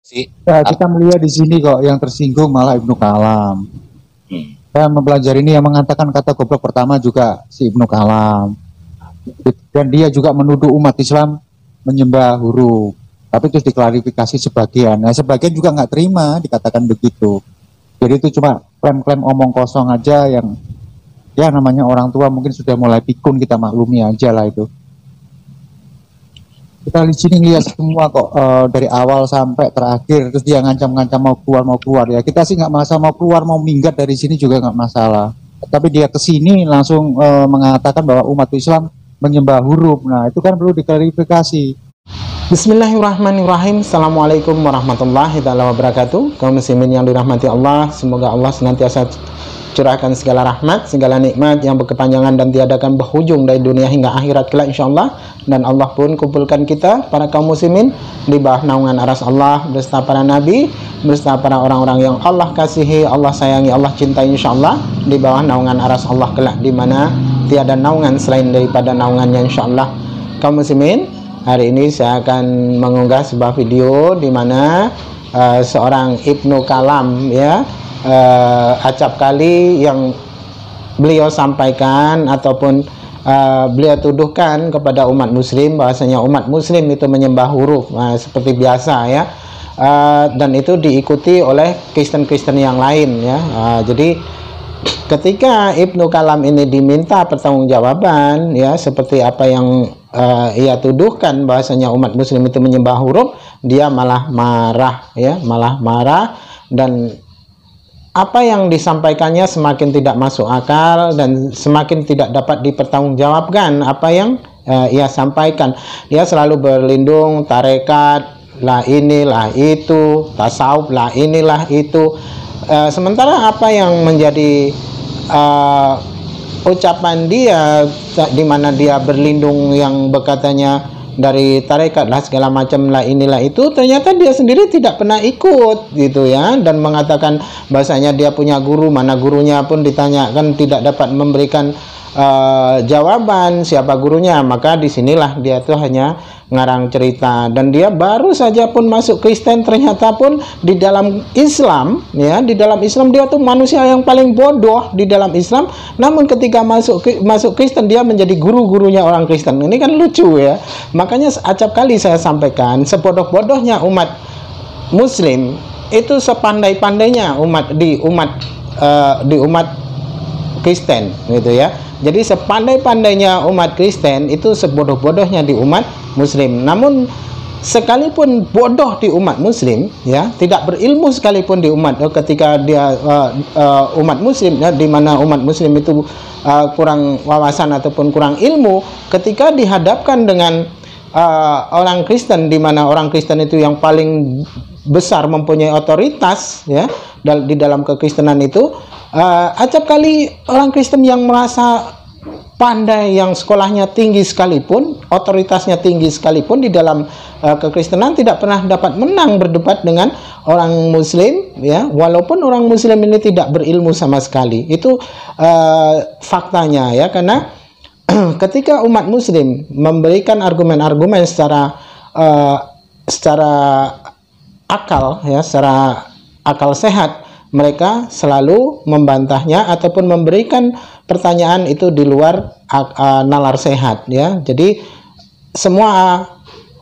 sih. Nah, kita melihat di sini kok yang tersinggung malah Ibnu Kalam. Saya mempelajari ini yang mengatakan kata goblok pertama juga si Ibnu Kalam. Dan dia juga menuduh umat Islam menyembah huruf. Tapi terus diklarifikasi sebagian. Nah, sebagian juga nggak terima dikatakan begitu. Jadi itu cuma klaim-klaim omong kosong aja yang ya namanya orang tua mungkin sudah mulai pikun, kita maklumi aja lah itu. Kita di sini lihat semua kok dari awal sampai terakhir, terus dia ngancam-ngancam mau keluar ya. Kita sih nggak masalah mau keluar, mau minggat dari sini juga nggak masalah. Tapi dia kesini langsung mengatakan bahwa umat Islam menyembah huruf. Nah itu kan perlu diklarifikasi. Bismillahirrahmanirrahim. Assalamualaikum warahmatullahi wabarakatuh. Kaum muslimin yang dirahmati Allah, semoga Allah senantiasa curahkan segala rahmat, segala nikmat yang berkepanjangan dan tiadakan berhujung dari dunia hingga akhirat kelak insyaallah. Dan Allah pun kumpulkan kita para kaum muslimin di bawah naungan aras Allah beserta para nabi, beserta para orang-orang yang Allah kasihi, Allah sayangi, Allah cintai insyaallah, di bawah naungan aras Allah kelak, di mana tiada naungan selain daripada naungannya insyaallah. Kaum muslimin, hari ini saya akan mengunggah sebuah video di mana seorang Ibnu Kalam ya, acap kali yang beliau sampaikan ataupun beliau tuduhkan kepada umat muslim bahwasanya umat muslim itu menyembah huruf seperti biasa ya, dan itu diikuti oleh Kristen-Kristen yang lain ya. Jadi ketika Ibnu Kalam ini diminta pertanggungjawaban ya, seperti apa yang ia tuduhkan bahwasanya umat muslim itu menyembah huruf, dia malah marah ya, malah marah, dan apa yang disampaikannya semakin tidak masuk akal dan semakin tidak dapat dipertanggungjawabkan apa yang ia sampaikan. Dia selalu berlindung tarekat lah inilah itu, tasawuf lah inilah itu, sementara apa yang menjadi ucapan dia di mana dia berlindung yang berkatanya dari tarekat lah segala macam lah inilah itu, ternyata dia sendiri tidak pernah ikut gitu ya, dan mengatakan bahasanya dia punya guru, mana gurunya pun ditanyakan tidak dapat memberikan jawaban siapa gurunya. Maka disinilah dia tuh hanya ngarang cerita, dan dia baru saja pun masuk Kristen, ternyata pun di dalam Islam ya, di dalam Islam dia tuh manusia yang paling bodoh di dalam Islam, namun ketika masuk Kristen dia menjadi guru-gurunya orang Kristen. Ini kan lucu ya. Makanya acap kali saya sampaikan, sebodoh-bodohnya umat muslim itu sepandai-pandainya di umat Kristen gitu ya. Jadi sepandai-pandainya umat Kristen itu sebodoh-bodohnya di umat muslim. Namun sekalipun bodoh di umat muslim ya, tidak berilmu sekalipun di umat, ketika dia umat muslim ya, di mana umat muslim itu kurang wawasan ataupun kurang ilmu, ketika dihadapkan dengan orang Kristen, di mana orang Kristen itu yang paling besar mempunyai otoritas ya di dalam kekristenan itu, acap kali orang Kristen yang merasa pandai, yang sekolahnya tinggi sekalipun, otoritasnya tinggi sekalipun di dalam kekristenan, tidak pernah dapat menang berdebat dengan orang muslim ya, walaupun orang muslim ini tidak berilmu sama sekali. Itu faktanya ya, karena ketika umat muslim memberikan argumen-argumen secara akal ya, secara akal sehat, mereka selalu membantahnya ataupun memberikan pertanyaan itu di luar nalar sehat ya. Jadi semua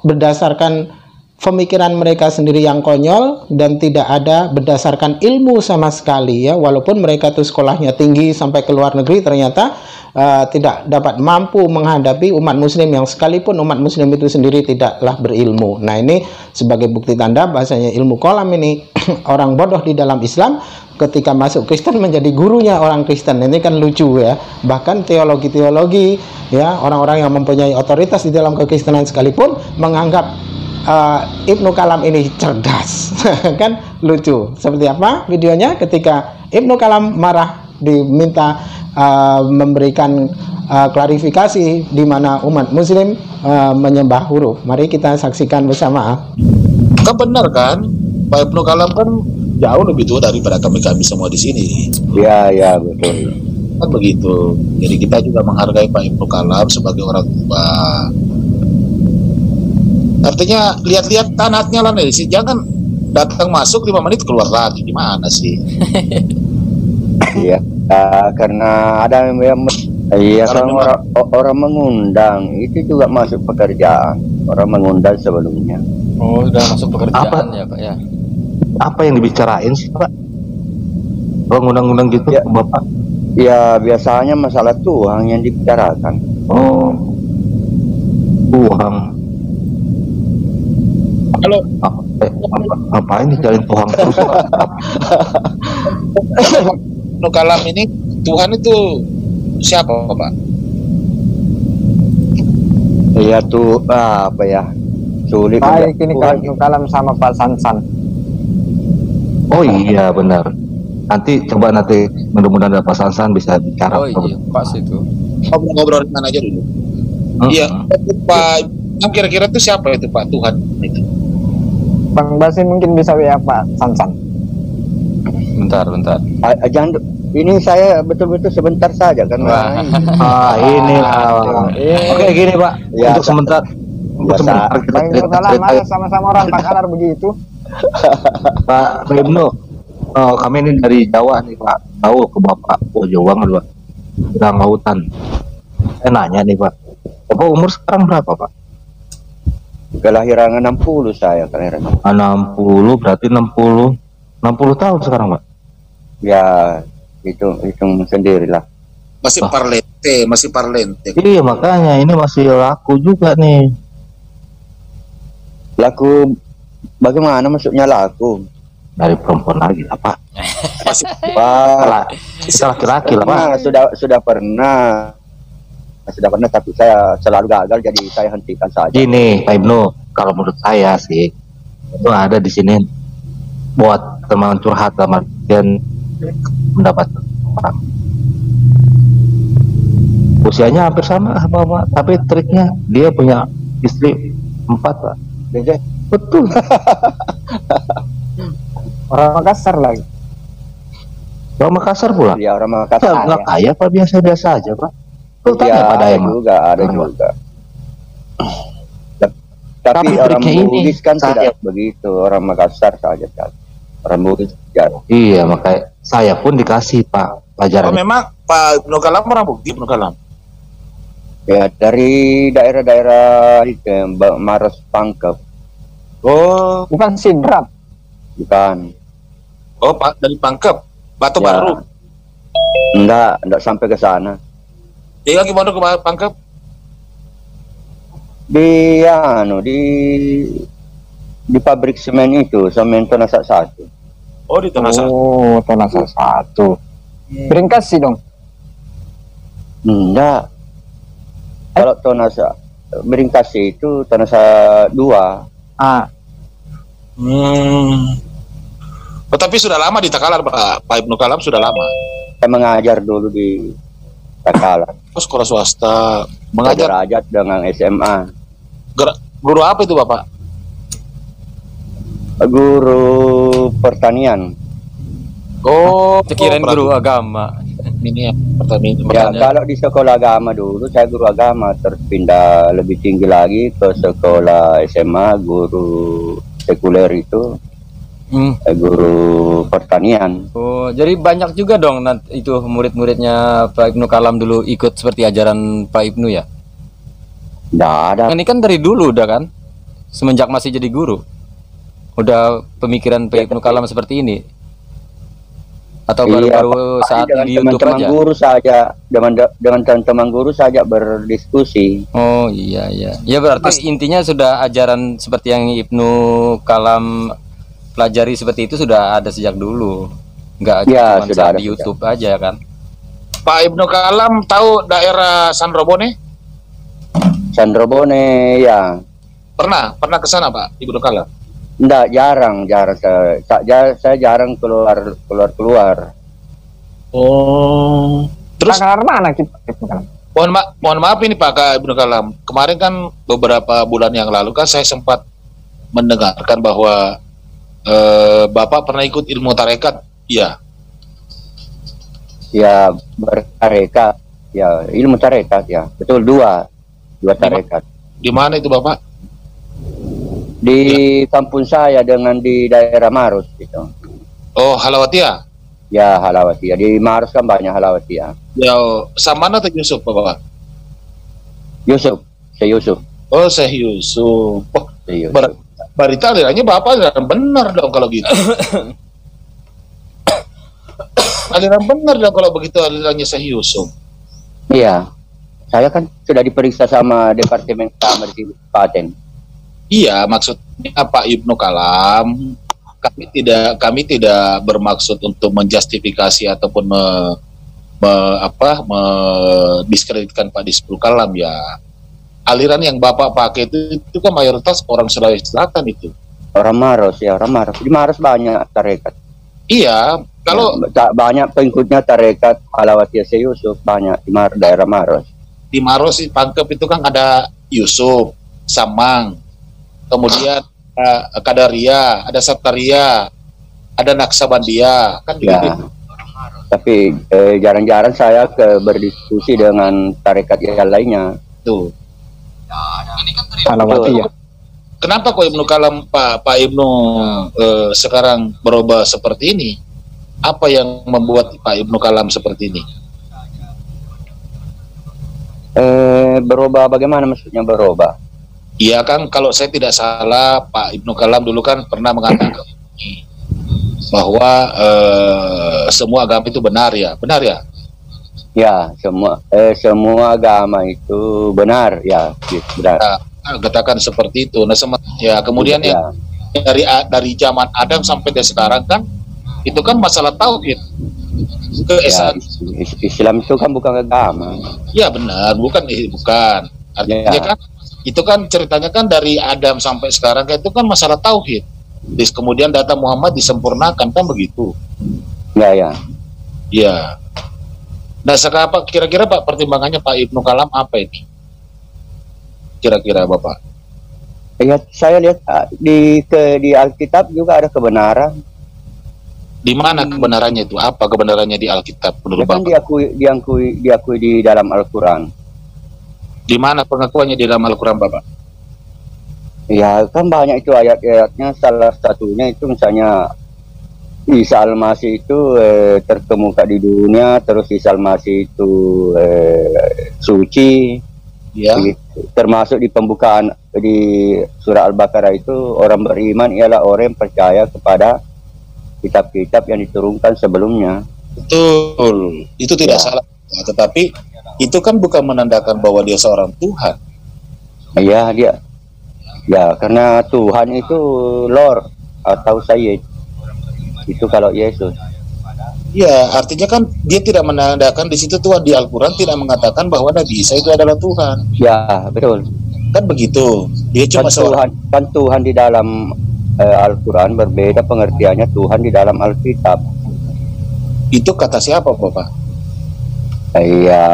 berdasarkan pemikiran mereka sendiri yang konyol dan tidak ada berdasarkan ilmu sama sekali ya. Walaupun mereka tuh sekolahnya tinggi sampai ke luar negeri, ternyata tidak dapat mampu menghadapi umat muslim yang sekalipun umat muslim itu sendiri tidaklah berilmu. Nah, ini sebagai bukti tanda bahasanya ilmu kalam ini orang bodoh di dalam Islam ketika masuk Kristen menjadi gurunya orang Kristen. Ini kan lucu ya. Bahkan teologi-teologi ya, orang-orang yang mempunyai otoritas di dalam kekristenan sekalipun menganggap Ibnu Kalam ini cerdas. Kan lucu. Seperti apa videonya ketika Ibnu Kalam marah diminta memberikan klarifikasi di mana umat muslim menyembah huruf. Mari kita saksikan bersama. Kan benar kan, Pak Ibnu Kalam kan jauh lebih tua daripada kami semua di sini. Ya betul. Kan begitu. Jadi kita juga menghargai Pak Ibnu Kalam sebagai orang tua. Artinya lihat-lihat tanatnya lah nih, jangan datang masuk 5 menit keluar lagi, gimana sih? Iya, karena ada yang iya Kalau kan memang- orang mengundang itu juga masuk pekerjaan. Orang mengundang sebelumnya. Oh, sudah masuk pekerjaan Apa? ya, Pak ya. Apa yang dibicarain sih Pak? Kalau undang-undang gitu Ya. Bapak? Ya biasanya masalah Tuhan yang dibicarakan. Oh, Tuhan. Kalau Ngapain dicariin Tuhan terus Pak? Ibnu Kalam ini Tuhan itu siapa Pak? Iya tuh apa ya? Sulit. Baik, ini Tuhan. kalau Ibnu Kalam sama Pak Sansan. Oh iya benar. Nanti coba nanti mudah-mudahan ada Pak Sansan bisa bicara. Oh iya, pas itu. Ngobrol dengan aja dulu. Hmm. Iya, Pak. Yang kira-kira itu siapa itu Pak Tuhan itu? Bang Basin mungkin bisa WA Pak Sansan. Bentar. Jangan ini saya betul-betul sebentar saja kan. Wah. Ini Oke gini Pak. Ya, untuk sebentar. biasa. Sebentar kita Bang Ibnu Kalam cerita. sama-sama orang Takalar begitu. Pak Ibnu, kami ini dari Jawa nih Pak. Tahu ke Bapak. Oh Jawa banget Pak. Udah lautan. Saya nanya nih Pak. Bapak umur sekarang berapa Pak? Kelahiran 60 saya kelahiran. 60 berarti 60 tahun sekarang Pak. Ya hitung sendirilah. Masih Wah. parlente. Iya makanya ini masih laku juga nih. Laku bagaimana maksudnya laku? Dari perempuan lagi lah Pak. Wah, Kita laki-laki lah Pak. sudah pernah tapi saya selalu gagal jadi saya hentikan saja. Gini Pak Ibnu, kalau menurut saya sih itu ada di sini buat teman curhat sama dan mendapat orang. Usianya hampir sama Pak, tapi triknya dia punya istri 4 Pak. Jadi, Betul. Orang Makassar lagi. Orang Makassar pula. ya orang Makassar. Nggak kaya Pak, biasa-biasa aja Pak. Tuh Ya, tanya pada ada emang. juga, ada Orang- juga. Tapi Tapi orang triknya ini, Bugis kan saya- tidak begitu, orang Makassar saja kan. Orang Bugis ya. Iya makanya saya pun dikasih Pak Oh, pelajaran. memang Pak Ibnu Kalam orang Bugis, Ibnu Kalam. Ya dari daerah-daerah itu, Maros Pangkep, Oh, Bukan Sidrap. bukan. Pak dari Pangkep, Batu Ya. Baru. Enggak sampai ke sana. Dia gimana ke Pangkep? Di di pabrik semen itu, semen Tonasa 1. Oh, di Tanah Satu. Oh, tanah salah satu. Beringkas sih dong. Enggak. Kalau Tonasa Beringkasi itu Tonasa 2. Ah, Oh, tapi sudah lama di Takalar Pak Ibnu Kalam sudah lama. Saya mengajar dulu di Takalar. Oh, sekolah swasta. Mengajar Derajat dengan SMA. guru apa itu Bapak? Guru pertanian. Oh, Kirain guru agama. ini ya pertanian. Ya, Makanya. kalau di sekolah agama dulu saya guru agama, terus pindah lebih tinggi lagi ke sekolah SMA guru sekuler itu guru pertanian. Oh, jadi banyak juga dong nanti itu murid-muridnya Pak Ibnu Kalam dulu ikut seperti ajaran Pak Ibnu ya. Nggak ada. Ini kan dari dulu udah kan, semenjak masih jadi guru, udah pemikiran Pak Ibnu Kalam seperti ini. Atau baru-baru saat dengan di YouTube teman-teman aja? guru saja, dengan teman-teman guru saja berdiskusi. Oh iya iya. Ya berarti intinya sudah ajaran seperti yang Ibnu Kalam pelajari seperti itu sudah ada sejak dulu. Enggak Ya, cuma sudah saat ada di sejak. YouTube aja kan. Pak Ibnu Kalam tahu daerah Sandrobone? Sandrobone ya. Pernah ke sana Pak Ibnu Kalam? Enggak, jarang saya jarang keluar. Oh. Terus Takalar mana kita? mohon maaf ini Pak Ibnu Kalam. Kemarin kan beberapa bulan yang lalu kan saya sempat mendengarkan bahwa Bapak pernah ikut ilmu tarekat. Iya. Ya, bertarekat. Ya, ilmu tarekat ya. Betul, dua tarekat. Di mana itu Bapak? di kampung saya dengan di daerah Maros gitu. Oh, Halawatia. Ya, Halawatia. Di Maros kan banyak Halawatia. Ya, Samana atau Yusuf, Bapak? Yusuf, saya Yusuf. Oh, saya Yusuf. Oh, Saya Yusuf. berita alirannya Bapak aliran benar dong kalau gitu. Aliran benar dong kalau begitu alirannya saya Yusuf. Iya. Saya kan sudah diperiksa sama Departemen Keamanan di Kabupaten. Iya, maksudnya Pak Ibnu Kalam, kami tidak bermaksud untuk menjustifikasi ataupun mendiskreditkan Pak Ibnu Kalam ya. Aliran yang Bapak pakai itu kan mayoritas orang Sulawesi Selatan itu. Orang Maros ya, orang Maros. Di Maros banyak tarekat. Iya, kalau Ya, banyak pengikutnya tarekat Halawatia Syekh Yusuf banyak di daerah Maros. di Maros Pangkep itu kan ada Yusuf, Samang, kemudian Kadaria, ada Sataria, ada Naksabandia, kan Ya. begitu. Tapi jarang-jarang saya berdiskusi dengan tarekat yang lainnya. Tuh. Halawati ya. Kenapa kok Ibnu Kalam Pak Ibnu sekarang berubah seperti ini? Apa yang membuat Pak Ibnu Kalam seperti ini? Berubah bagaimana maksudnya berubah? Iya kan, kalau saya tidak salah Pak Ibnu Kalam dulu kan pernah mengatakan bahwa semua agama itu benar ya, Ya, semua agama itu benar ya, benar. katakan seperti itu. Nah, ya kemudian Ya. yang dari zaman Adam sampai dari sekarang kan itu kan masalah tauhid. Ya, Islam itu kan bukan agama. Ya benar, bukan. Artinya Ya. kan itu kan ceritanya kan dari Adam sampai sekarang kan itu kan masalah tauhid. Terus kemudian data Muhammad disempurnakan kan begitu. Ya, ya. Ya. Nah, sekarang kira-kira Pak pertimbangannya Pak Ibnu Kalam apa ini? Kira-kira Bapak? Ya, saya lihat di Alkitab juga ada kebenaran. Di mana kebenarannya itu? Apa kebenarannya di Alkitab menurut Ya kan Bapak? diakui di dalam Al-Quran. Di mana pengakuannya di dalam Al-Quran Bapak? Ya kan banyak itu ayat-ayatnya. Salah satunya itu misalnya Isa Al-Masih itu terkemuka di dunia, terus Isa Al-Masih itu suci. Ya. Termasuk di pembukaan di surah Al-Baqarah itu orang beriman ialah orang yang percaya kepada kitab-kitab yang diturunkan sebelumnya. Betul. Itu tidak salah. Tetapi itu kan bukan menandakan bahwa dia seorang Tuhan. Ya, dia. Ya, karena Tuhan itu Lord atau Sayyid. Itu kalau Yesus. Ya, artinya kan dia tidak menandakan di situ Tuhan di Al-Quran tidak mengatakan bahwa Nabi Isa itu adalah Tuhan. Ya, betul. Kan begitu. Dia cuma seorang. Tuhan di dalam Al-Quran berbeda pengertiannya Tuhan di dalam Alkitab. Itu kata siapa Bapak? Ya,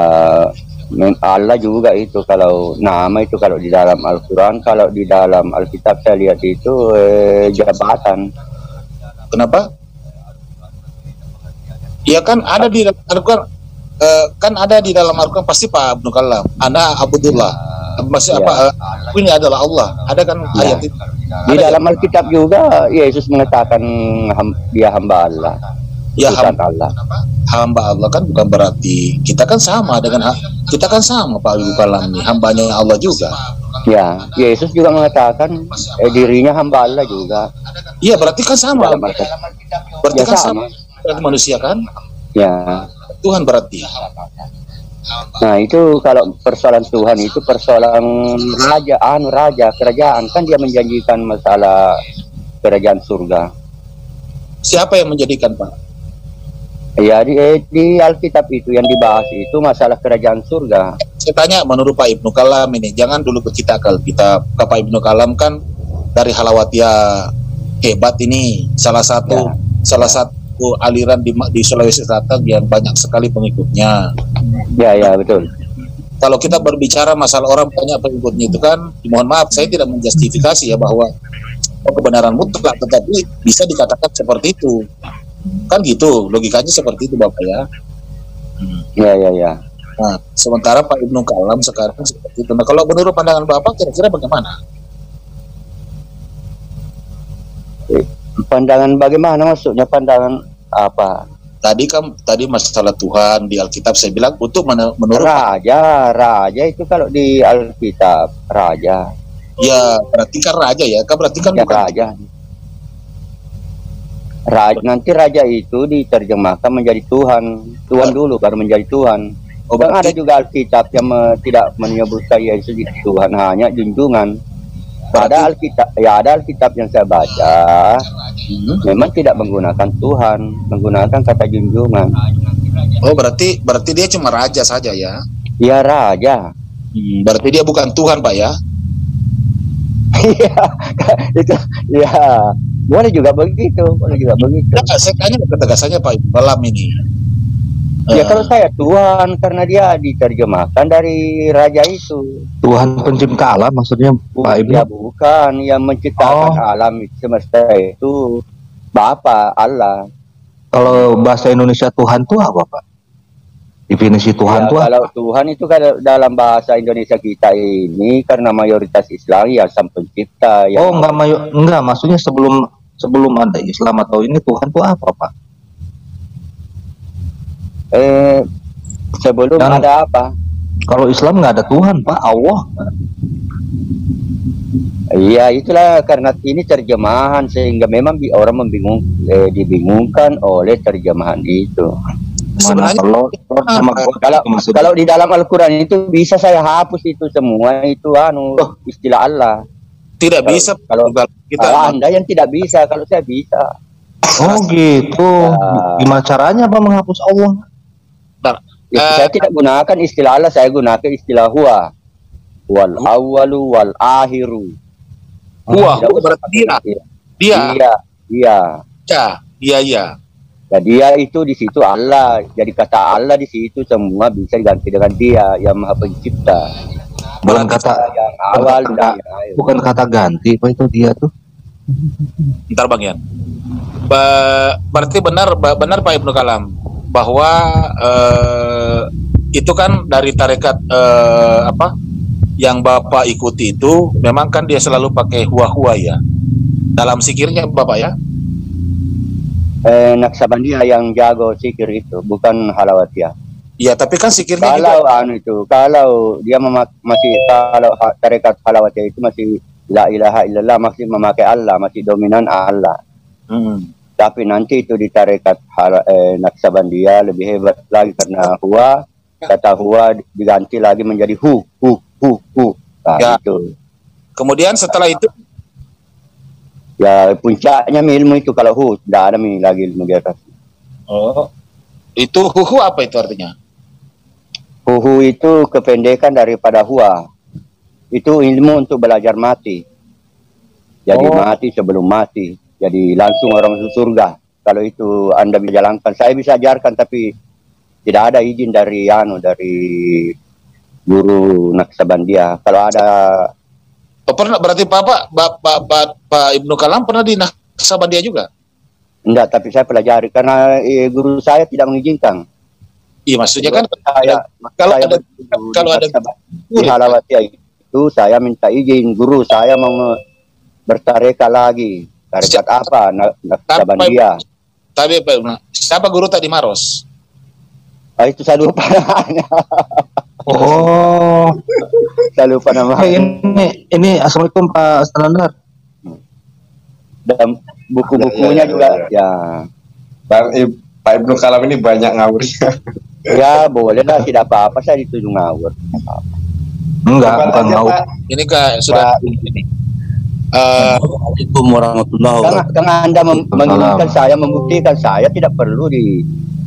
Allah juga itu kalau nama itu kalau di dalam Al-Quran, kalau di dalam Alkitab saya lihat itu jabatan. Kenapa? Ya kan ada di dalam Al-Quran, kan ada di dalam Al-Quran pasti Pak Ibnu Kalam. Ana Abdullah, masih apa? Ini adalah Allah. Ada kan ayat itu? Di dalam Alkitab juga Yesus mengatakan dia hamba Allah. Ya hamba Allah. Hamba Allah kan bukan berarti kita kan sama dengan kita kan sama Pak Ibnu Kalam nih, hambanya Allah juga. Ya, Yesus juga mengatakan dirinya hamba Allah juga. Iya, berarti kan sama. Berarti Ya, kan sama. Berarti manusia kan? Ya. Tuhan berarti. Nah, itu kalau persoalan Tuhan itu persoalan raja kerajaan, kan dia menjanjikan masalah kerajaan surga. Siapa yang menjadikan Pak? Ya, di Alkitab itu yang dibahas itu masalah kerajaan surga. Saya tanya menurut Pak Ibnu Kalam ini, jangan dulu kita ke Alkitab. Pak Ibnu Kalam kan dari Halawatia hebat ini, salah satu aliran di Sulawesi Selatan yang banyak sekali pengikutnya. Ya, betul. Kalau kita berbicara masalah orang banyak pengikutnya itu kan, mohon maaf saya tidak menjustifikasi ya bahwa kebenaran mutlak, tetapi bisa dikatakan seperti itu. Kan gitu, logikanya seperti itu Bapak ya. Ya. Nah, sementara Pak Ibnu Kalam sekarang seperti itu. Nah, kalau menurut pandangan Bapak kira-kira bagaimana? Pandangan bagaimana maksudnya, pandangan apa? Tadi masalah Tuhan di Alkitab saya bilang untuk menurut Raja itu kalau di Alkitab raja. ya berarti kan raja ya, kan berarti kan Ya, bukan raja. Nanti raja itu diterjemahkan menjadi Tuhan. Tuhan dulu baru menjadi Tuhan. Oh, Dan ada berarti juga Alkitab yang tidak menyebutkan Yesus itu Tuhan, hanya junjungan. Ada Alkitab yang saya baca, memang tidak menggunakan Tuhan, menggunakan kata junjungan. oh berarti dia cuma raja saja ya. Ya, raja. Berarti dia bukan Tuhan, Pak ya. Iya, itu ya. Boleh juga begitu. Nah, saya tanya ketegasannya Pak Kalam ini. Ya, kalau saya Tuhan karena dia diterjemahkan dari raja itu. Tuhan pencipta alam maksudnya Pak Ibnu. Ya, bukan yang menciptakan alam semesta itu Bapa Allah. Kalau bahasa Indonesia Tuhan itu apa, Pak? Definisi Tuhan itu Kalau apa? Tuhan itu kalau dalam bahasa Indonesia kita ini karena mayoritas Islam ya sang pencipta ya. Oh, enggak, maksudnya sebelum ada Islam atau ini Tuhan itu apa, Pak? Sebelum Dan ada apa? Kalau Islam nggak ada Tuhan, Pak, Allah. Iya, itulah karena ini terjemahan sehingga memang orang dibingungkan oleh terjemahan itu. Mana Kalau di dalam Al-Quran itu bisa saya hapus itu semua itu istilah Allah. Tidak bisa Kalau kita Anda yang tidak bisa, kalau saya bisa. Oh gitu. Gimana caranya Pak menghapus Allah? Saya tidak gunakan istilah Allah, saya gunakan istilah huwa. Wal awwalu wal akhiru. Huwa berarti dia. Iya. Iya. Nah, dia itu di situ Allah. Jadi kata Allah di situ semua bisa diganti dengan dia yang Maha Pencipta. Bukan kata yang awal bukan kata ganti, Pak, itu dia tuh. Bentar Bang Yan. Berarti benar Pak Ibnu Kalam bahwa itu kan dari tarekat yang Bapak ikuti itu memang kan dia selalu pakai huwa ya dalam sikirnya Bapak ya. Naksabandia yang jago sikir itu, bukan Halawatiyah. Iya, tapi kan sikirnya kalau dia kalau tarekat Halawatiyah itu masih la ilaha illallah, masih memakai Allah, masih dominan Allah. Tapi nanti itu di tarekat Naksabandia lebih hebat lagi karena kata huwa diganti lagi menjadi hu. Nah, ya. Itu. Kemudian setelah itu ya puncaknya ilmu itu kalau tidak ada lagi ilmu di atas. Oh, itu huhu apa itu artinya? Huhu itu kependekan daripada huwa. Itu ilmu untuk belajar mati. Jadi mati sebelum mati. Jadi langsung orang masuk surga. Kalau itu Anda bisa jalankan, saya bisa ajarkan tapi tidak ada izin dari guru Naksabandia. Kalau ada pernah berarti Pak Ibnu Kalam pernah di Naksabandia juga? Enggak, tapi saya pelajari karena guru saya tidak mengizinkan. Iya, maksudnya kan kalau ada di Halawatiyah itu saya minta izin guru saya mau bertarekat lagi. Tarekat apa? Naksabandia. Tapi siapa guru tadi Maros? Itu saya lupa. Saya lupa nama. Ini assalamualaikum Pak Standar. Dan buku-bukunya juga ya. Pak Ibnu Kalam ini banyak ngawurnya. Ya boleh lah, tidak apa-apa saya dituduh ngawur. Enggak, bukan ngawur. Ini sudah ini. Assalamualaikum warahmatullahi wabarakatuh. Karena Anda menginginkan saya, membuktikan saya tidak perlu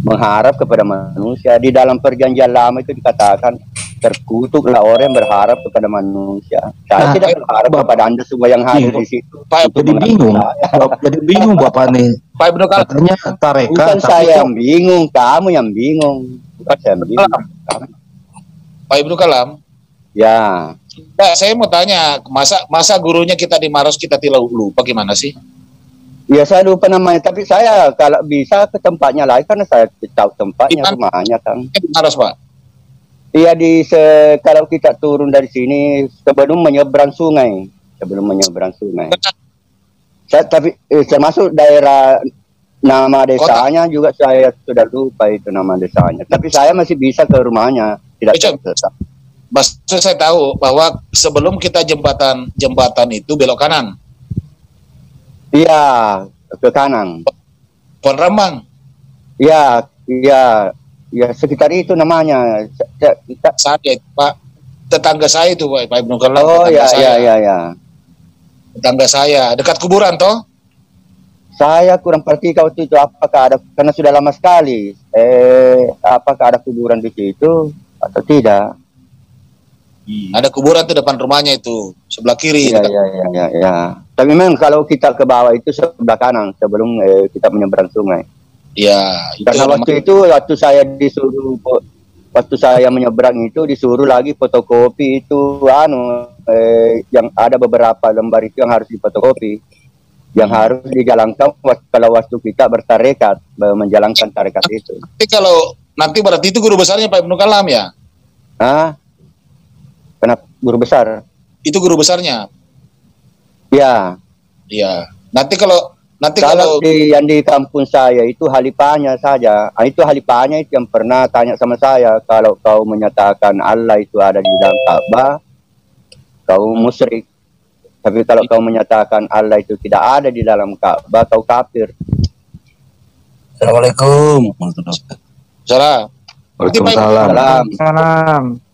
mengharap kepada manusia. Di dalam perjanjian lama itu dikatakan terkutuklah orang yang berharap kepada manusia. Saya tidak berharap kepada Anda semua yang hadir di situ. Jadi bingung Bapak nih. Pak Ibnu Kalam katanya tarekat. Bukan saya yang bingung, kamu yang bingung. Bukan saya yang bingung. Pak Ibnu Kalam. Ya. Nah, saya mau tanya, masa gurunya kita di Maros kita tidak lupa gimana sih? Ya saya lupa namanya, tapi saya kalau bisa ke tempatnya lagi karena saya tahu tempatnya, rumahnya kan. Di Maros Pak? Iya kalau kita turun dari sini sebelum menyeberang sungai. Tapi termasuk daerah nama desanya juga saya sudah lupa itu nama desanya. Tapi saya masih bisa ke rumahnya. Tidak. Maksud saya tahu bahwa sebelum kita jembatan itu belok kanan. Iya, ke kanan. Pohon Rembang. Iya, sekitar itu namanya. Saya itu Pak, tetangga saya itu Pak Ibnu Kalam. Oh iya. Tetangga saya, dekat kuburan toh? Saya kurang perhatikan waktu itu apakah ada, karena sudah lama sekali. Apakah ada kuburan di situ atau tidak? Ada kuburan tuh depan rumahnya itu, sebelah kiri. Iya. Tapi memang kalau kita ke bawah itu sebelah kanan sebelum kita menyeberang sungai. Iya. Karena waktu itu waktu saya menyeberang itu disuruh lagi fotokopi itu yang ada beberapa lembar itu yang harus difotokopi, yang harus dijalankan kalau waktu kita bertarekat menjalankan tarekat itu. Tapi kalau nanti berarti itu guru besarnya Pak Ibnu Kalam ya? Kenapa guru besar? Itu guru besarnya. Iya. Nanti kalau yang di kampung saya itu halifahnya saja. Itu halifahnya itu yang pernah tanya sama saya, kalau kau menyatakan Allah itu ada di dalam Ka'bah, kau musyrik. Tapi kalau kau menyatakan Allah itu tidak ada di dalam Ka'bah, kau kafir. Assalamualaikum. Salam. Waalaikumsalam.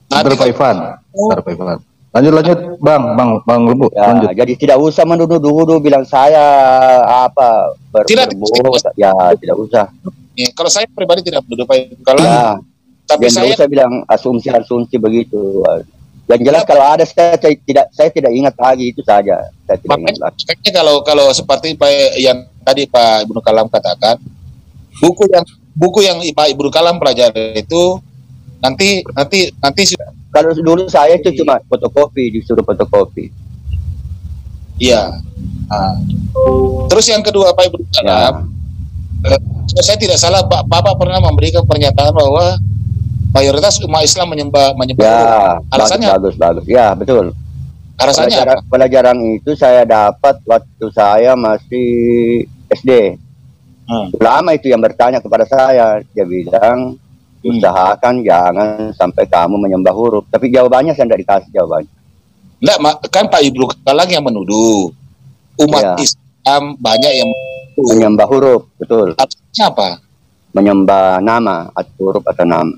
Bentar Pak Ivan. Lanjut Bang Lembu. Lanjut. Jadi tidak usah menuduh-nuduh bilang saya berbohong. Tidak usah. Kalau saya pribadi tidak menuduh Pak Ibnu Kalam. Tapi saya usah bilang asumsi begitu. Yang jelas kalau ada saya tidak ingat lagi, itu saja. Saya tidak ingat lagi. Makanya kalau seperti yang tadi Pak Ibnu Kalam katakan, buku yang Pak Ibnu Kalam pelajari itu nanti kalau dulu saya itu cuma fotokopi, disuruh fotokopi. Iya. Terus yang kedua Pak Ibnu Kalam, saya tidak salah Bapak pernah memberikan pernyataan bahwa mayoritas umat Islam menyembah. Alasannya? Bagus. Ya, betul. Alasannya pelajaran itu saya dapat waktu saya masih SD. Ulama itu yang bertanya kepada saya, dia bilang, usahakan jangan sampai kamu menyembah huruf. Tapi jawabannya saya tidak dikasih jawabannya. Enggak, kan Pak Ibnu Kalam yang menuduh umat Islam banyak yang menyembah huruf, betul. Artinya apa? Menyembah nama atau huruf atau nama.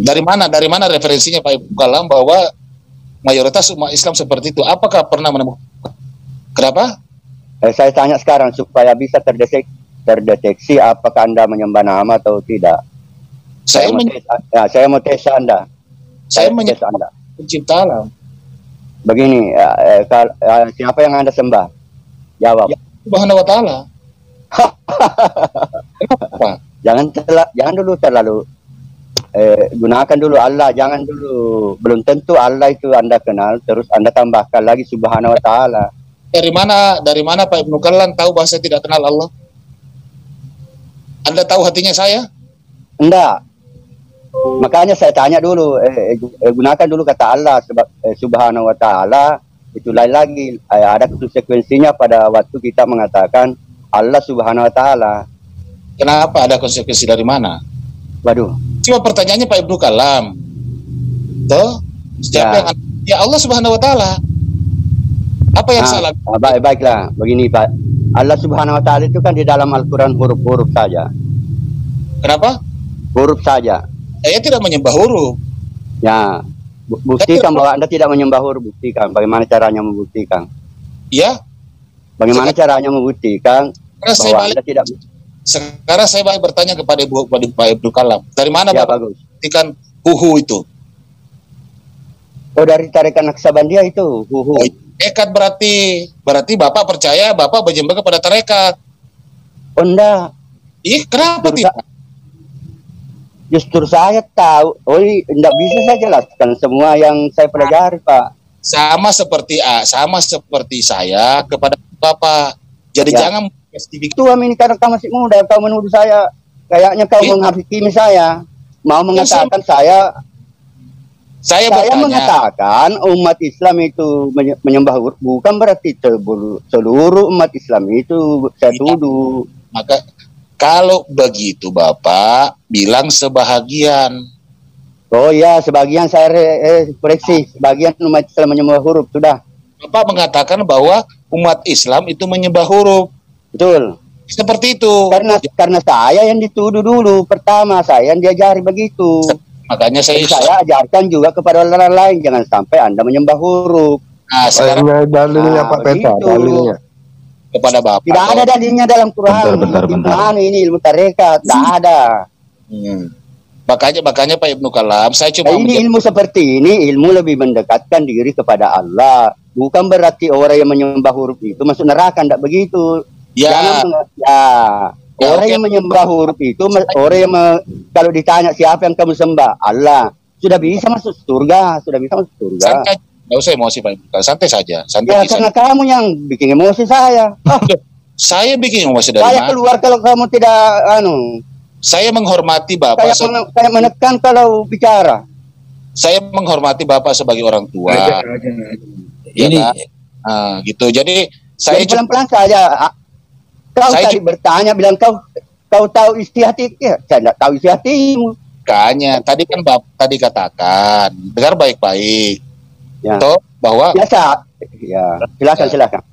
Dari mana referensinya Pak Ibnu Kalam bahwa mayoritas umat Islam seperti itu? Apakah pernah menemukan? Kenapa? Saya tanya sekarang supaya bisa terdeteksi apakah Anda menyembah nama atau tidak. Saya mau tes Anda. Saya menyembah Anda pencipta alam. Begini, siapa yang Anda sembah? Jawab. Ya, Subhanahu wa Ta'ala. Jangan dulu terlalu gunakan dulu Allah, jangan dulu, belum tentu Allah itu Anda kenal terus Anda tambahkan lagi Subhanahu wa Ta'ala. Dari mana Pak Ibnu Kalam tahu bahwa saya tidak kenal Allah? Anda tahu hatinya saya? Enggak. Makanya saya tanya dulu, gunakan dulu kata Allah Subhanahu wa Ta'ala, itu lain lagi, ada konsekuensinya pada waktu kita mengatakan Allah Subhanahu wa Ta'ala. Kenapa ada konsekuensi dari mana? Waduh. Cuma pertanyaannya Pak Ibnu Kalam. Toh, siapa yang Allah Subhanahu wa Ta'ala. Apa yang salah? Baiklah, begini Pak. Allah Subhanahu wa Ta'ala itu kan di dalam Al-Qur'an huruf-huruf saja. Kenapa? Huruf saja. Saya tidak menyembah huruf. Ya, buktikan bahwa Anda tidak menyembah huruf, buktikan. Bagaimana caranya membuktikan? Iya. Bagaimana caranya membuktikan bahwa Anda tidak? Sekarang saya balik bertanya kepada Pak Ibnu Kalam. Dari mana Bapak buktikan huhu itu? Oh, dari tarekat Naqsabandiyah itu huhu. Tarekat berarti Bapak percaya Bapak menyembah kepada tarekat. Oh, enggak. Kenapa tidak? Justru saya tahu. Enggak bisa saya jelaskan semua yang saya pelajari, Pak. Sama seperti saya kepada Bapak. Jadi jangan itu ini karena kau masih muda, kau menuduh saya. Kayaknya kau menghakimi saya. Mau mengatakan Saya Saya bertanya, mengatakan umat Islam itu menyembah huruf, bukan berarti seluruh umat Islam itu saya tuduh. maka kalau begitu Bapak bilang sebahagian. Oh ya, sebagian saya koreksi, sebagian umat Islam menyembah huruf, sudah. Bapak mengatakan bahwa umat Islam itu menyembah huruf. Betul. Seperti itu. Karena saya yang dituduh dulu, pertama saya yang diajari begitu. Makanya Jadi saya ajarkan juga kepada orang lain, jangan sampai Anda menyembah huruf. Nah, sekarang dalilnya Pak Peta, begitu. dalilnya. kepada Bapak. Tidak ada dalilnya dalam Quran. Bentar. Ilmu ini ilmu tarekat, tidak ada. Makanya Pak Ibnu Kalam, saya cuma Ini ilmu seperti ini, ilmu lebih mendekatkan diri kepada Allah. Bukan berarti orang yang menyembah huruf itu masuk neraka, tidak begitu. Ya. Orang oke. yang menyembah huruf itu, orang yang kalau ditanya siapa yang kamu sembah, Allah. Sudah bisa masuk surga, santai, nggak usah emosi Pak Ibnu Kalam, santai saja, Ya karena kamu yang bikin emosi saya. Saya bikin emosi dari Saya mana? keluar kalau kamu tidak Saya menghormati Bapak. Saya menekan kalau bicara. Saya menghormati Bapak sebagai orang tua. Ini gitu. Jadi saya Jadi pelan-pelan saja. Kau Saya tadi bertanya bilang kau tahu isi hati, ya, saya tidak tahu isi hatimu. makanya tadi kan Bapak tadi katakan, dengar baik-baik. Ya. Toh bahwa Biasa. Ya, silakan.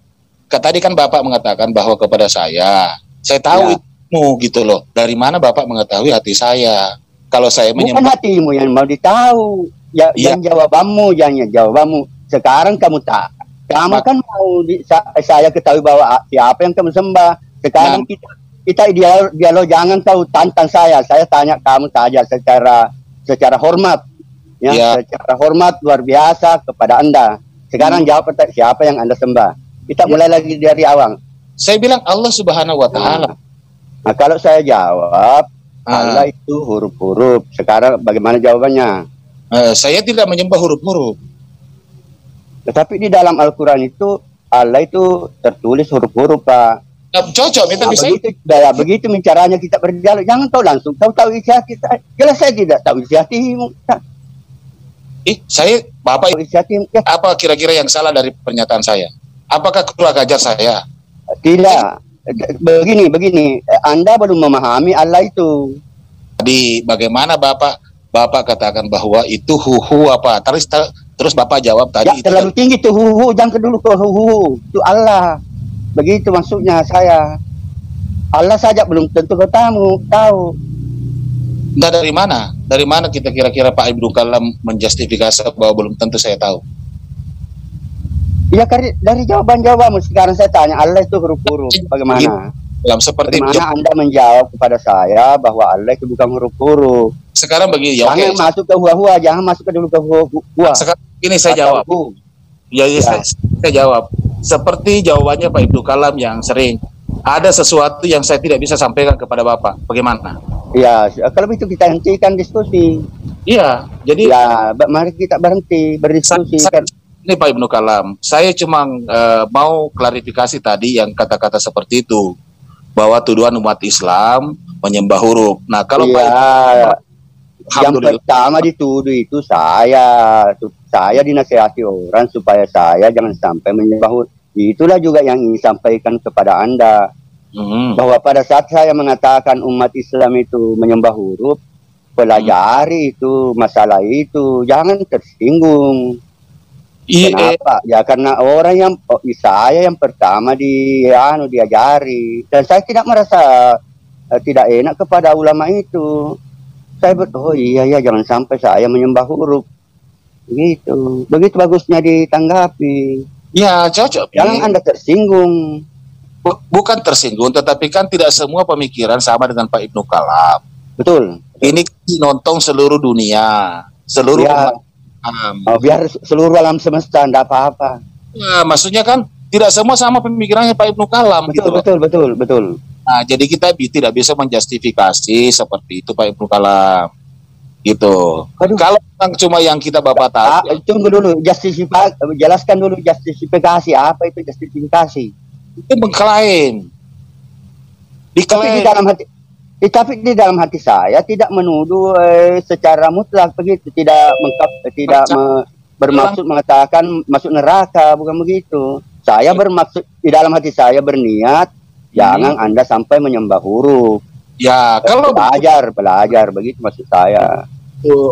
tadi kan Bapak mengatakan bahwa kepada saya tahu Ya. itu gitu loh. Dari mana Bapak mengetahui hati saya? Kalau saya Bukan menyembah, hatimu yang mau ditahu. Iya. Yang jawabanmu. Sekarang kamu tak. Kamu kan mau saya ketahui bahwa siapa yang kamu sembah. Sekarang kita dialog, jangan kau tantang saya. Saya tanya kamu saja secara hormat. Ya. Secara hormat luar biasa kepada Anda. Sekarang jawab siapa yang Anda sembah. Kita mulai lagi dari awal. saya bilang Allah Subhanahu wa taala. Nah, kalau saya jawab Allah itu huruf-huruf. Sekarang bagaimana jawabannya? Saya tidak menyembah huruf-huruf. Tetapi di dalam Al-Quran itu Allah itu tertulis huruf-huruf, Pak. Cocok itu bisa. Begitu caranya kita berdialog. Jangan kau langsung tahu isi hati. Jelas saya tidak tahu isi hatimu. Saya Bapak Isi hatimu. Ya. apa kira-kira yang salah dari pernyataan saya? Apakah kurang ajar saya? Tidak. Begini. Anda belum memahami Allah itu. Tadi bagaimana Bapak katakan bahwa itu huhu apa? Terus Bapak jawab tadi Ya, terlalu tinggi tuh huhu. Jangan dulu ke huhu. Itu Allah. Begitu maksudnya saya. Allah saja belum tentu kau tahu. Nah, dari mana? Dari mana kita kira-kira Pak Ibnu Kalam menjustifikasi bahwa belum tentu saya tahu? Ya dari jawaban-jawabanmu sekarang saya tanya Allah itu huruf-huruf. Bagaimana? Bagaimana Anda menjawab kepada saya bahwa Allah itu bukan huruf-huruf? Sekarang begini ya. Jangan masuk ke hua-hua, jangan masuk ke dulu ke hua. Sekarang ini saya jawab. Ya. Saya jawab. Seperti jawabannya Pak Ibnu Kalam yang sering ada sesuatu yang saya tidak bisa sampaikan kepada Bapak. Bagaimana? Ya, kalau itu kita hentikan diskusi. Iya, jadi ya mari kita berhenti berdiskusi. Ini Pak Ibnu Kalam, saya cuma mau klarifikasi tadi yang kata-kata seperti itu, bahwa tuduhan umat Islam menyembah huruf. Nah, kalau Pak yang pertama dituduh itu saya dinasihati orang supaya saya jangan sampai menyembah huruf. Itulah juga yang ingin sampaikan kepada Anda. Bahwa pada saat saya mengatakan umat Islam itu menyembah huruf, pelajari itu masalah itu, jangan tersinggung. Kenapa? Ya karena orang yang saya yang pertama diajari, dan saya tidak merasa tidak enak kepada ulama itu. Saya iya jangan sampai saya menyembah huruf. Begitu bagusnya ditanggapi. Ya cocok. Jangan Anda tersinggung. Bukan tersinggung, tetapi kan tidak semua pemikiran sama dengan Pak Ibnu Kalam. Betul. Ini nonton seluruh dunia, seluruh biar seluruh alam semesta, tidak apa-apa. Ya, maksudnya kan tidak semua sama pemikirannya Pak Ibnu Kalam. Betul. Nah, jadi kita tidak bisa menjustifikasi seperti itu Pak Ibnu Kalam. Gitu. Kalau cuma yang kita Bapak tahu. Tunggu dulu, jelaskan dulu justifikasi. Apa itu justifikasi? Itu mengklaim. Tapi di dalam hati. Tapi di dalam hati saya tidak menuduh secara mutlak begitu, tidak bermaksud mengatakan masuk neraka, bukan begitu. Saya bermaksud di dalam hati saya berniat jangan Anda sampai menyembah huruf. Ya, kalau belajar begitu maksud saya.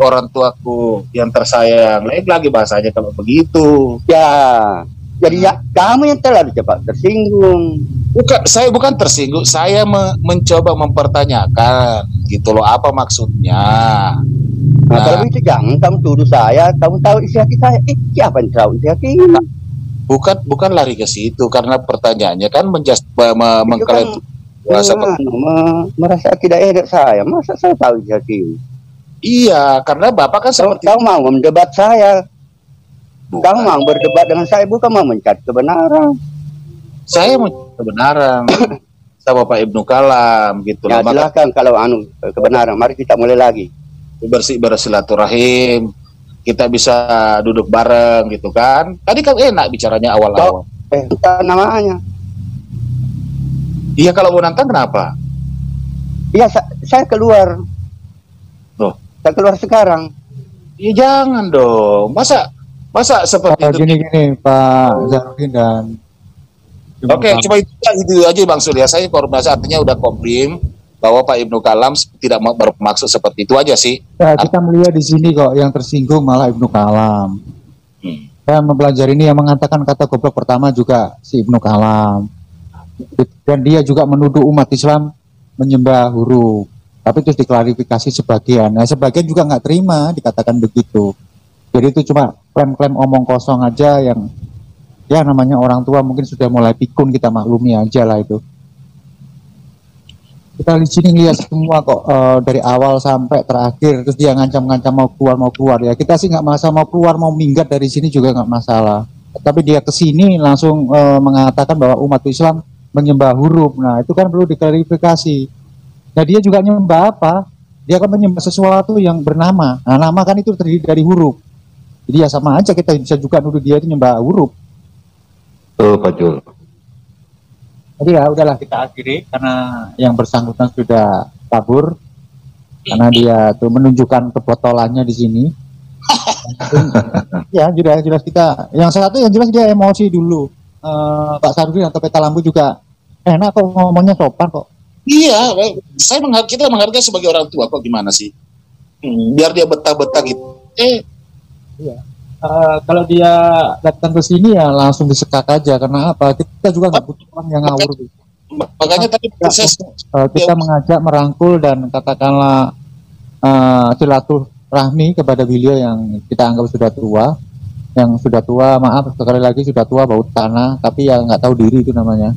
Orang tuaku yang tersayang, lain lagi bahasanya kalau begitu. Ya. Jadi ya, kamu yang terlalu cepat tersinggung. Saya bukan tersinggung, saya mencoba mempertanyakan gitu loh, apa maksudnya. Nah, kalau itu jangan kamu tuduh saya, kamu tahu isi hati saya. Siapa yang tahu isi hati? Bukan lari ke situ, karena pertanyaannya kan mengklaim merasa tidak enak saya. Masa saya tahu isi hati? Iya, karena Bapak kan seperti kamu mau mendebat saya. Kamu mau berdebat dengan saya, bukan mau mencari kebenaran. Saya mencari kebenaran sama Pak Ibnu Kalam gitu. Ya, silakan kalau kebenaran. Mari kita mulai lagi. Bersilaturahim. Kita bisa duduk bareng gitu kan. Tadi kan enak bicaranya awal-awal. Namanya. Iya, kalau mau nantang kenapa? Iya, saya keluar. Loh. Saya keluar sekarang. Iya, jangan dong. Masa seperti itu? Gini Pak Zahruddin dan Oke, cuma itu aja Bang Surya. Saya koordinasi artinya udah komplim bahwa Pak Ibnu Kalam tidak bermaksud seperti itu aja sih. Ya, kita melihat di sini kok yang tersinggung malah Ibnu Kalam. Saya mempelajari ini yang mengatakan kata goblok pertama juga si Ibnu Kalam. Dan dia juga menuduh umat Islam menyembah huruf. Tapi terus diklarifikasi sebagian. Nah, sebagian juga nggak terima dikatakan begitu. Jadi itu cuma klaim-klaim omong kosong aja yang ya namanya orang tua mungkin sudah mulai pikun, kita maklumi aja lah itu. Kita di sini lihat semua kok dari awal sampai terakhir, terus dia ngancam-ngancam mau keluar ya. Kita sih nggak masalah, mau keluar mau minggat dari sini juga nggak masalah. Tapi dia kesini langsung mengatakan bahwa umat Islam menyembah huruf. Nah itu kan perlu diklarifikasi. Nah dia juga nyembah apa? Dia kan menyembah sesuatu yang bernama. Nah nama kan itu terdiri dari huruf. Jadi ya sama aja, kita bisa juga nuduh dia itu nyembah huruf. Pak Jul. Jadi ya udahlah kita akhiri karena yang bersangkutan sudah kabur. Karena dia tuh menunjukkan kebotolannya di sini. Ya jelas kita. Yang satu yang jelas dia emosi dulu. Pak Sarudin atau Peta Lampu juga enak kok ngomongnya sopan kok. Iya, kita menghargai sebagai orang tua kok, gimana sih? Biar dia betah-betah gitu. Iya. Kalau dia datang ke sini ya langsung disekak aja, karena apa? Kita juga nggak butuh orang yang ngawur. Makanya tadi kita mengajak, merangkul dan katakanlah silaturahmi kepada beliau yang kita anggap sudah tua, maaf sekali lagi sudah tua bau tanah, tapi ya nggak tahu diri itu namanya.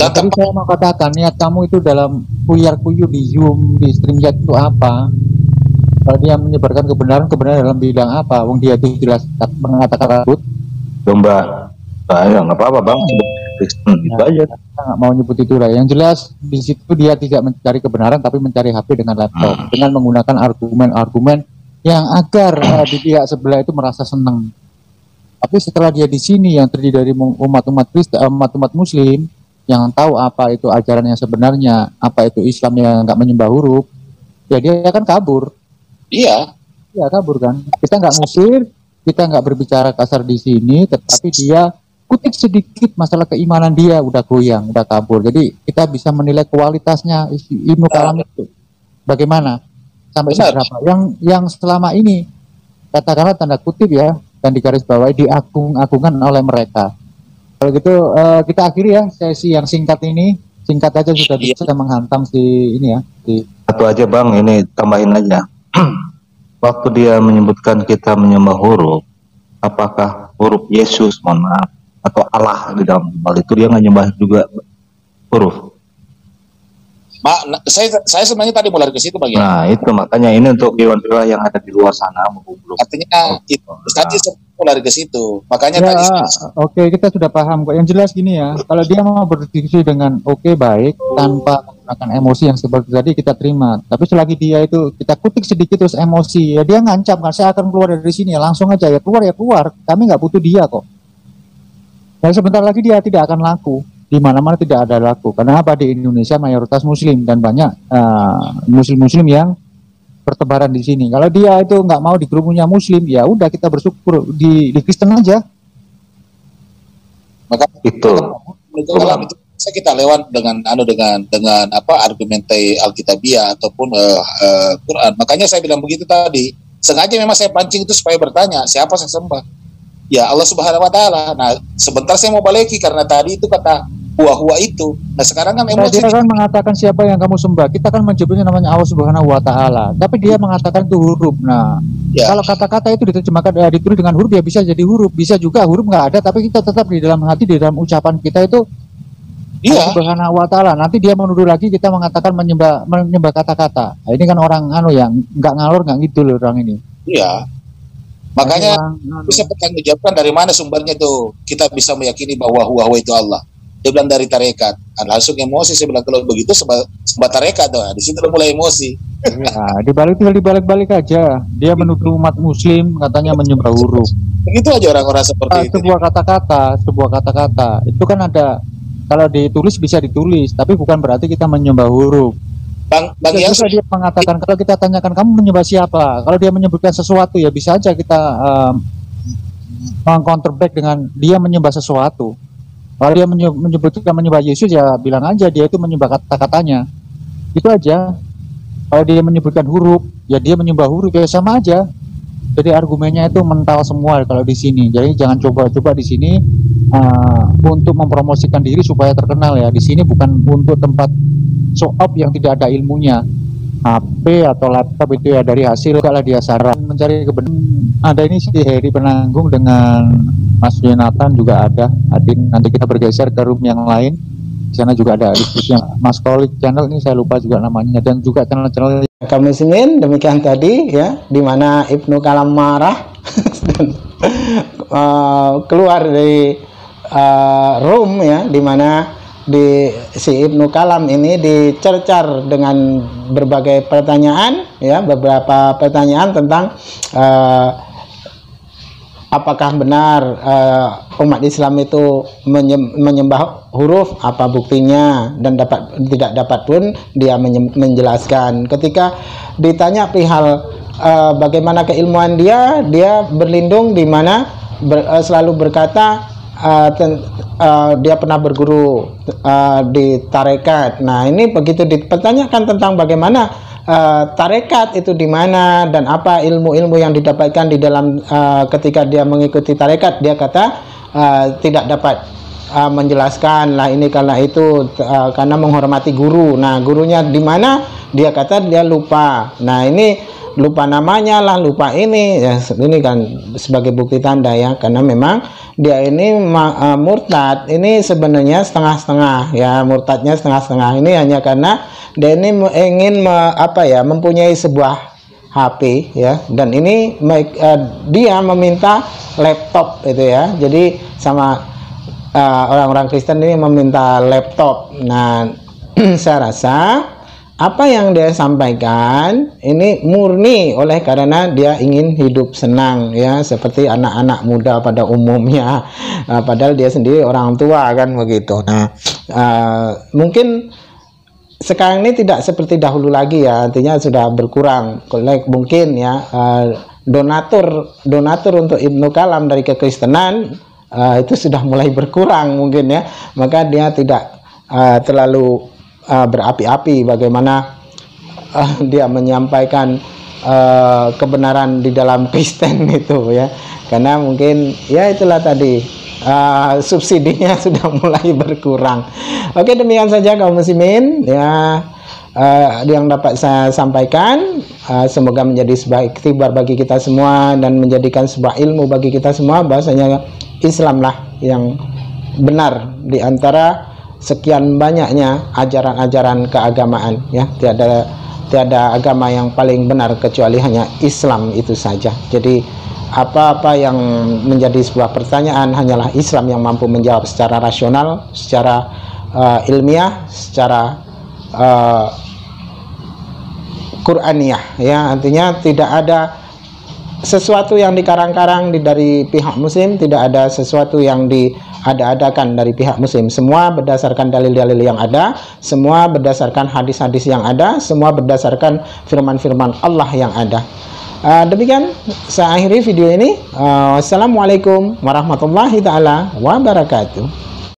Tapi saya mau katakan niat kamu itu dalam kuyar-kuyu di Zoom, di StreamYard itu apa? Kalau dia menyebarkan kebenaran dalam bidang apa? Wong dia itu jelas mengatakan rambut. Domba. Saya nggak apa-apa bang. Itu aja. Kita nggak mau nyebut itu lah. Yang jelas di situ dia tidak mencari kebenaran, tapi mencari HP dengan laptop dengan menggunakan argumen-argumen yang agar di pihak sebelah itu merasa senang. Tapi setelah dia di sini yang terdiri dari umat-umat Kristen, umat-umat Muslim yang tahu apa itu ajaran yang sebenarnya, apa itu Islam yang nggak menyembah huruf, ya dia akan kabur. Iya, kabur kan. Kita nggak ngusir, kita nggak berbicara kasar di sini, tetapi dia kutik sedikit masalah keimanan dia udah goyang, udah kabur. Jadi kita bisa menilai kualitasnya Ibnu Kalam itu bagaimana sampai seberapa. Yang selama ini katakanlah tanda kutip ya, dan digarisbawahi diagung-agungkan oleh mereka. Kalau gitu kita akhiri ya sesi yang singkat ini. Singkat aja sudah bisa menghantam si ini ya. Satu aja bang, ini tambahin aja. Waktu dia menyebutkan kita menyembah huruf, apakah huruf Yesus, mohon maaf, atau Allah di dalam hal itu dia nggak nyembah juga huruf? Saya sebenarnya tadi mulai ke situ Bang ya. Nah itu makanya ini untuk dewan-dewan yang ada di luar sana. Artinya tadi mulai ke situ. Makanya ya, tadi. Oke, kita sudah paham kok. Yang jelas gini ya, kalau dia mau berdiskusi dengan baik tanpa menggunakan emosi yang seperti tadi kita terima. Tapi selagi dia itu kita kutik sedikit terus emosi, ya dia ngancam kan saya akan keluar dari sini ya, langsung aja ya keluar. Kami nggak butuh dia kok. Dan sebentar lagi dia tidak akan laku. di mana-mana tidak ada laku. Karena apa? Di Indonesia mayoritas Muslim dan banyak Muslim-Muslim yang bertebaran di sini. Kalau dia itu nggak mau di kerumunnya Muslim, ya udah kita bersyukur di Kristen aja. Maka itu bisa kita lewat dengan argumentai Alkitabiah ataupun Quran. Makanya saya bilang begitu tadi. Sengaja memang saya pancing itu supaya bertanya siapa saya sembah. Ya Allah Subhanahu Wa Taala. Nah sebentar saya mau balik karena tadi itu kata huwa itu. Nah sekarang kan emosi. Dia kan mengatakan siapa yang kamu sembah. Kita kan menyebutnya namanya Allah Subhanahu Wa Taala. Tapi dia mengatakan itu huruf. Nah kalau kata-kata itu diterjemahkan ditulis dengan huruf ya bisa jadi huruf. Bisa juga huruf nggak ada tapi kita tetap di dalam hati, di dalam ucapan kita itu Allah Subhanahu Wa Taala. Nanti dia menuduh lagi kita mengatakan menyembah kata-kata. Nah, ini kan orang yang nggak ngalor nggak gitu loh orang ini. Iya. Makanya bisa pertanggungjawabkan dari mana sumbernya tuh. Kita bisa meyakini bahwa huwa itu Allah. Dia bilang dari tarekat. Langsung emosi saya bilang kalau begitu sembah tarekat tuh. Di situ udah mulai emosi. Nah, dibalik aja. Dia menuduh umat Muslim katanya menyembah huruf. Begitu aja orang-orang seperti itu. Sebuah kata-kata itu kan ada. Kalau ditulis bisa ditulis, tapi bukan berarti kita menyembah huruf. Bang yang dia mengatakan kalau kita tanyakan kamu menyembah siapa, kalau dia menyebutkan sesuatu ya bisa aja kita meng-counterback dengan dia menyembah sesuatu. Kalau dia menyebutkan menyembah Yesus ya bilang aja dia itu menyembah kata-katanya. Itu aja. Kalau dia menyebutkan huruf ya dia menyembah huruf ya sama aja. Jadi argumennya itu mental semua kalau di sini. Jadi jangan coba-coba di sini untuk mempromosikan diri supaya terkenal ya. Di sini bukan untuk tempat show up yang tidak ada ilmunya. HP atau laptop itu ya dari hasil kalau dia saran mencari kebenaran. Ada ini si Heri Penanggung dengan Mas Jonathan juga ada. Nanti kita bergeser ke room yang lain. Di sana juga ada diskusi Mas Kolik channel ini saya lupa juga namanya dan juga channel-channel kaum muslimin. Demikian tadi ya di mana Ibnu Kalam marah dan keluar dari room ya di mana si Ibnu Kalam ini dicercar dengan berbagai pertanyaan ya, beberapa pertanyaan tentang apakah benar umat Islam itu menyembah huruf, apa buktinya, dan tidak dapat pun dia menjelaskan. Ketika ditanya perihal bagaimana keilmuan dia berlindung di mana selalu berkata dia pernah berguru di tarekat. Nah ini begitu dipertanyakan tentang bagaimana tarekat itu di mana dan apa ilmu-ilmu yang didapatkan di dalam ketika dia mengikuti tarekat, dia kata tidak dapat menjelaskan lah ini karena itu karena menghormati guru. Nah gurunya di mana, dia kata dia lupa. Nah ini lupa namanya lah, lupa ini ya, ini kan sebagai bukti tanda ya, karena memang dia ini murtad. Ini sebenarnya setengah-setengah ya, murtadnya setengah-setengah. Ini hanya karena dia ini ingin mempunyai sebuah HP ya, dan ini dia meminta laptop itu ya. Jadi sama orang-orang Kristen ini meminta laptop. Nah saya rasa apa yang dia sampaikan ini murni oleh karena dia ingin hidup senang ya, seperti anak-anak muda pada umumnya. Padahal dia sendiri orang tua kan begitu. Nah mungkin sekarang ini tidak seperti dahulu lagi ya, artinya sudah berkurang. Mungkin ya donatur untuk Ibnu Kalam dari kekristenan itu sudah mulai berkurang mungkin ya, maka dia tidak terlalu berapi-api bagaimana dia menyampaikan kebenaran di dalam Kristen itu ya, karena mungkin ya itulah tadi subsidinya sudah mulai berkurang. Oke, demikian saja kaum muslimin ya yang dapat saya sampaikan. Semoga menjadi sebuah iktibar bagi kita semua dan menjadikan sebuah ilmu bagi kita semua bahwasanya Islam lah yang benar di antara sekian banyaknya ajaran-ajaran keagamaan ya. Tiada agama yang paling benar kecuali hanya Islam itu saja. Jadi apa-apa yang menjadi sebuah pertanyaan hanyalah Islam yang mampu menjawab secara rasional, secara ilmiah, secara Qur'aniyah ya. Artinya tidak ada sesuatu yang dikarang-karang dari pihak muslim, tidak ada sesuatu yang diada-adakan dari pihak muslim. Semua berdasarkan dalil-dalil yang ada, semua berdasarkan hadis-hadis yang ada, semua berdasarkan firman-firman Allah yang ada. Demikian saya akhiri video ini. Wassalamualaikum warahmatullahi taala wabarakatuh.